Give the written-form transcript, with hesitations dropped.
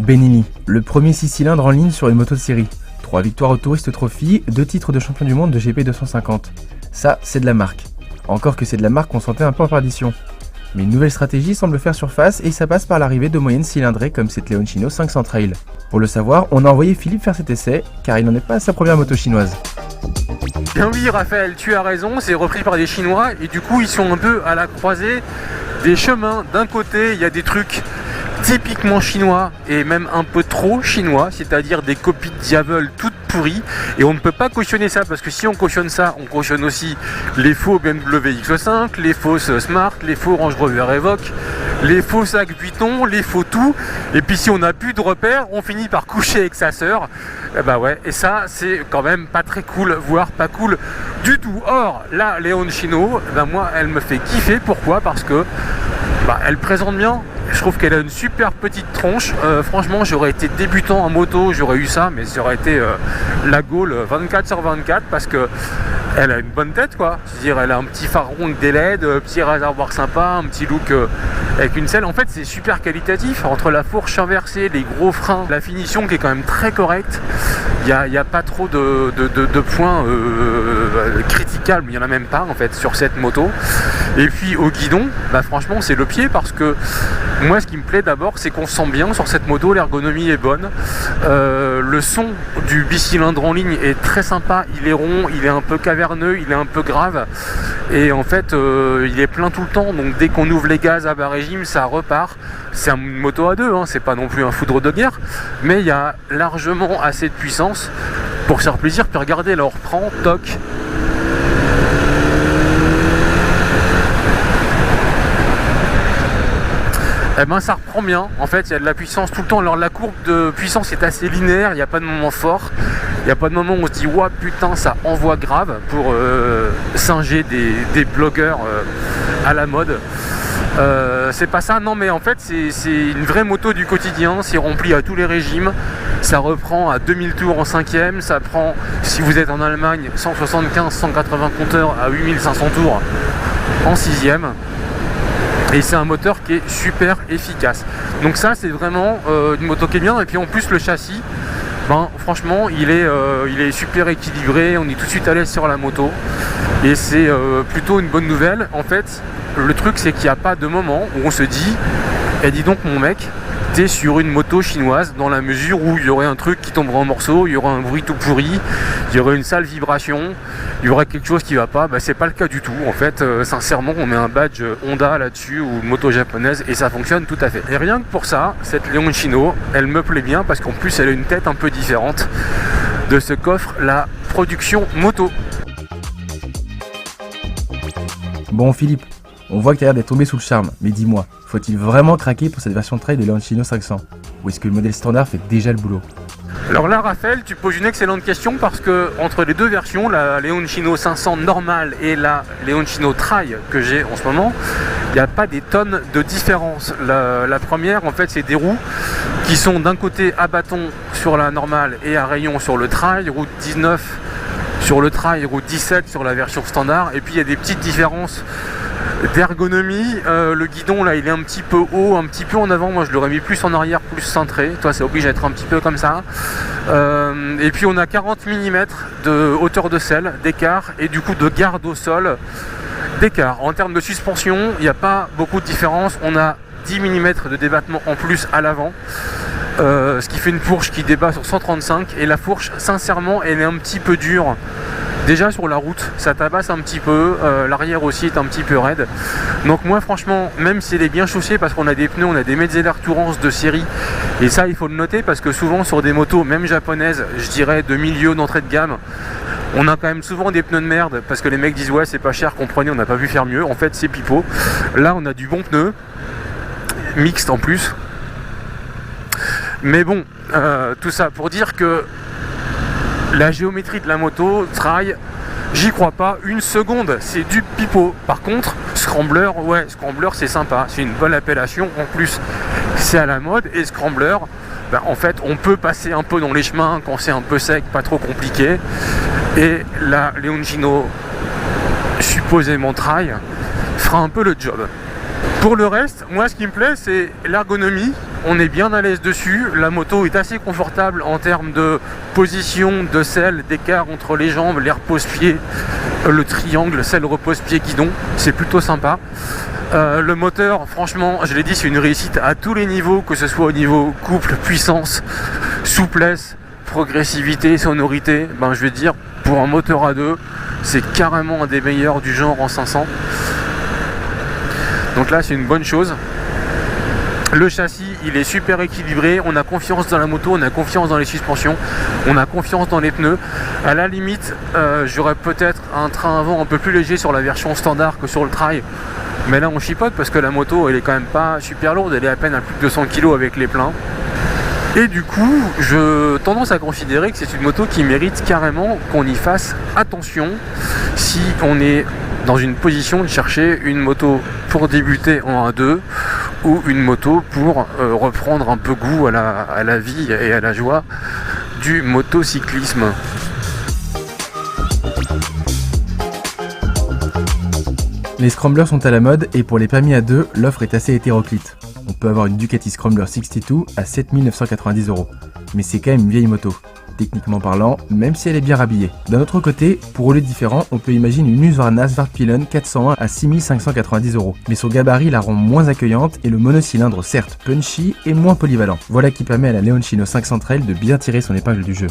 Benelli, le premier 6 cylindres en ligne sur une moto de série. 3 victoires au Tourist Trophy, 2 titres de champion du monde de GP 250. Ça, c'est de la marque. Encore que c'est de la marque qu'on sentait un peu en perdition. Mais une nouvelle stratégie semble faire surface et ça passe par l'arrivée de moyennes cylindrées comme cette Leoncino 500 Trail. Pour le savoir, on a envoyé Philippe faire cet essai, car il n'en est pas à sa première moto chinoise. Bien oui Raphaël, tu as raison, c'est repris par des Chinois et du coup ils sont un peu à la croisée des chemins. D'un côté il y a des trucs typiquement chinois et même un peu trop chinois, c'est-à-dire des copies de Diavel toutes pourries, et on ne peut pas cautionner ça parce que si on cautionne ça, on cautionne aussi les faux BMW X5, les fausses Smart, les faux Range Rover Evoque, les faux sacs Vuitton, les faux tout, et puis si on n'a plus de repères, on finit par coucher avec sa sœur. Et bah ouais, et ça c'est quand même pas très cool, voire pas cool du tout. Or la Leoncino, ben moi elle me fait kiffer. Pourquoi? Parce que elle présente bien. Je trouve qu'elle a une super petite tronche. Franchement, j'aurais été débutant en moto, j'aurais eu ça, mais ça aurait été la Gaule 24/24 parce que elle a une bonne tête, quoi. C'est-à-dire, elle a un petit phare rond avec des LED, petit réservoir sympa, un petit look avec une selle. En fait, c'est super qualitatif. Entre la fourche inversée, les gros freins, la finition qui est quand même très correcte. Il n'y a pas trop de points critiquables, il n'y en a même pas en fait sur cette moto. Et puis au guidon, franchement c'est le pied, parce que moi ce qui me plaît d'abord c'est qu'on se sent bien sur cette moto, l'ergonomie est bonne, le son du bicylindre en ligne est très sympa, il est rond, il est un peu caverneux, il est un peu grave et en fait il est plein tout le temps, donc dès qu'on ouvre les gaz à bas régime ça repart. C'est une moto à deux, hein, c'est pas non plus un foudre de guerre, mais il y a largement assez de puissance pour se faire plaisir. Puis regardez, là on reprend, toc. Eh ben ça reprend bien, en fait il y a de la puissance tout le temps. Alors la courbe de puissance est assez linéaire, il n'y a pas de moment fort, il n'y a pas de moment où on se dit ouah putain ça envoie grave pour singer des blogueurs à la mode. C'est pas ça, non, mais en fait c'est une vraie moto du quotidien, c'est rempli à tous les régimes, ça reprend à 2000 tours en 5ème, ça prend, si vous êtes en Allemagne, 175-180 compteurs à 8500 tours en 6ème, et c'est un moteur qui est super efficace. Donc ça c'est vraiment une moto qui est bien, et puis en plus le châssis, franchement il est super équilibré, on est tout de suite à l'aise sur la moto, et c'est plutôt une bonne nouvelle. En fait le truc c'est qu'il n'y a pas de moment où on se dit dis donc mon mec, t'es sur une moto chinoise, dans la mesure où il y aurait un truc qui tomberait en morceaux, il y aurait un bruit tout pourri, il y aurait une sale vibration, il y aurait quelque chose qui va pas. C'est pas le cas du tout en fait. Sincèrement on met un badge Honda là-dessus ou moto japonaise et ça fonctionne tout à fait. Et rien que pour ça, cette Leoncino elle me plaît bien parce qu'en plus elle a une tête un peu différente de ce qu'offre la production moto. Bon Philippe, on voit que t'as l'air d'être tombé sous le charme, mais dis-moi, faut-il vraiment craquer pour cette version trail de Leoncino 500? Ou est-ce que le modèle standard fait déjà le boulot? Alors là Raphaël, tu poses une excellente question, parce que entre les deux versions, la Leoncino 500 normale et la Leoncino Trail que j'ai en ce moment, il n'y a pas des tonnes de différence. La première en fait c'est des roues qui sont d'un côté à bâton sur la normale et à rayon sur le Trail, route 19 sur le Trail, route 17 sur la version standard, et puis il y a des petites différences d'ergonomie. Le guidon là il est un petit peu haut, un petit peu en avant, moi je l'aurais mis plus en arrière, plus centré, toi c'est obligé d'être un petit peu comme ça. Et puis on a 40 mm de hauteur de selle d'écart, et du coup de garde au sol d'écart. En termes de suspension il n'y a pas beaucoup de différence, on a 10 mm de débattement en plus à l'avant, ce qui fait une fourche qui débat sur 135, et la fourche sincèrement elle est un petit peu dure. Déjà sur la route, ça tabasse un petit peu, l'arrière aussi est un petit peu raide. Donc moi franchement, même si elle est bien chaussée, parce qu'on a des pneus, on a des Metzeler Tourance de série, et ça il faut le noter parce que souvent sur des motos, même japonaises, je dirais de milieu, d'entrée de gamme, on a quand même souvent des pneus de merde, parce que les mecs disent ouais c'est pas cher, comprenez, on n'a pas vu faire mieux, en fait c'est pipeau. Là on a du bon pneu, mixte en plus. Mais bon, tout ça pour dire que la géométrie de la moto, trail, j'y crois pas une seconde, c'est du pipeau. Par contre, Scrambler, ouais, Scrambler c'est sympa, c'est une bonne appellation, en plus c'est à la mode, et Scrambler, en fait on peut passer un peu dans les chemins quand c'est un peu sec, pas trop compliqué, et la Leoncino, supposément trail, fera un peu le job. Pour le reste, moi ce qui me plaît c'est l'ergonomie, on est bien à l'aise dessus. La moto est assez confortable en termes de position, de selle, d'écart entre les jambes, les repose-pieds, le triangle, selle, repose-pied, guidon. C'est plutôt sympa. Le moteur, franchement, je l'ai dit, c'est une réussite à tous les niveaux, que ce soit au niveau couple, puissance, souplesse, progressivité, sonorité. Ben, je vais dire, pour un moteur à deux, c'est carrément un des meilleurs du genre en 500. Donc là, c'est une bonne chose. Le châssis, il est super équilibré, on a confiance dans la moto, on a confiance dans les suspensions, on a confiance dans les pneus. À la limite, j'aurais peut-être un train avant un peu plus léger sur la version standard que sur le trail. Mais là, on chipote parce que la moto, elle est quand même pas super lourde, elle est à peine à plus de 200 kg avec les pleins. Et du coup, je tendance à considérer que c'est une moto qui mérite carrément qu'on y fasse attention si on est dans une position de chercher une moto pour débuter en 1-2 ou une moto pour reprendre un peu goût à la vie et à la joie du motocyclisme. Les scramblers sont à la mode et pour les permis à 2, l'offre est assez hétéroclite. On peut avoir une Ducati Scrambler 62 à 7 990 €. Mais c'est quand même une vieille moto, techniquement parlant, même si elle est bien rhabillée. D'un autre côté, pour rouler différent, on peut imaginer une Husqvarna Svartpilen 401 à 6 590 €. Mais son gabarit la rend moins accueillante et le monocylindre certes punchy et moins polyvalent. Voilà qui permet à la Leoncino 500 Trail de bien tirer son épingle du jeu.